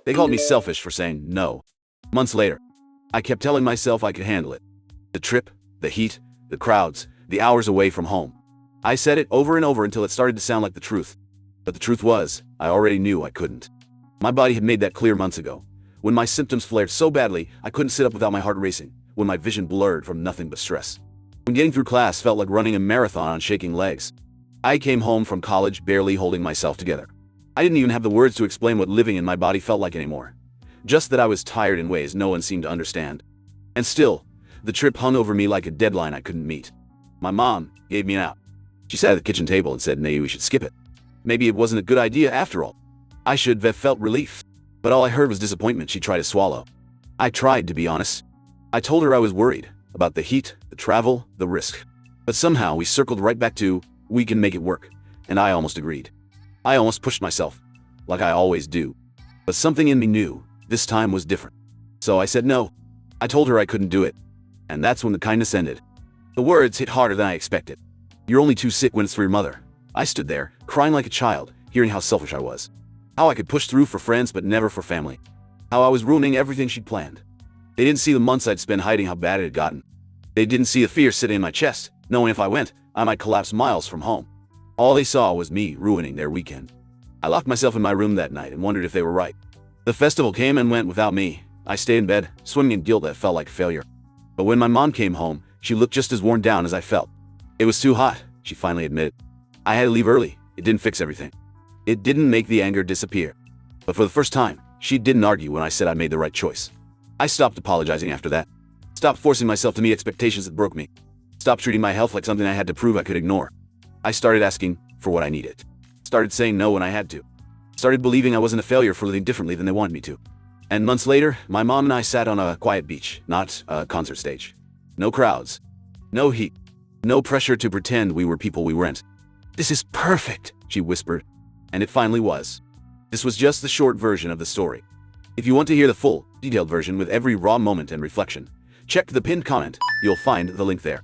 They called me selfish for saying no. Months later, I kept telling myself I could handle it. The trip, the heat, the crowds, the hours away from home. I said it over and over until it started to sound like the truth. But the truth was, I already knew I couldn't. My body had made that clear months ago. When my symptoms flared so badly, I couldn't sit up without my heart racing, when my vision blurred from nothing but stress. When getting through class felt like running a marathon on shaking legs. I came home from college barely holding myself together. I didn't even have the words to explain what living in my body felt like anymore. Just that I was tired in ways no one seemed to understand. And still, the trip hung over me like a deadline I couldn't meet. My mom gave me an out. She sat at the kitchen table and said maybe we should skip it. Maybe it wasn't a good idea after all. I should have felt relief. But all I heard was disappointment she tried to swallow. I tried to be honest. I told her I was worried about the heat, the travel, the risk. But somehow we circled right back to, we can make it work. And I almost agreed. I almost pushed myself, like I always do. But something in me knew this time was different. So I said no. I told her I couldn't do it. And that's when the kindness ended. The words hit harder than I expected. You're only too sick when it's for your mother. I stood there, crying like a child, hearing how selfish I was. How I could push through for friends but never for family. How I was ruining everything she'd planned. They didn't see the months I'd spent hiding how bad it had gotten. They didn't see the fear sitting in my chest, knowing if I went, I might collapse miles from home. All they saw was me ruining their weekend. I locked myself in my room that night and wondered if they were right. The festival came and went without me. I stayed in bed, swimming in guilt that felt like failure. But when my mom came home, she looked just as worn down as I felt. It was too hot, she finally admitted. I had to leave early. It didn't fix everything. It didn't make the anger disappear. But for the first time, she didn't argue when I said I made the right choice. I stopped apologizing after that. Stopped forcing myself to meet expectations that broke me. Stopped treating my health like something I had to prove I could ignore. I started asking for what I needed. Started saying no when I had to. Started believing I wasn't a failure for living differently than they wanted me to. And months later, my mom and I sat on a quiet beach, not a concert stage. No crowds. No heat. No pressure to pretend we were people we weren't. "This is perfect," she whispered. And it finally was. This was just the short version of the story. If you want to hear the full, detailed version with every raw moment and reflection, check the pinned comment. You'll find the link there.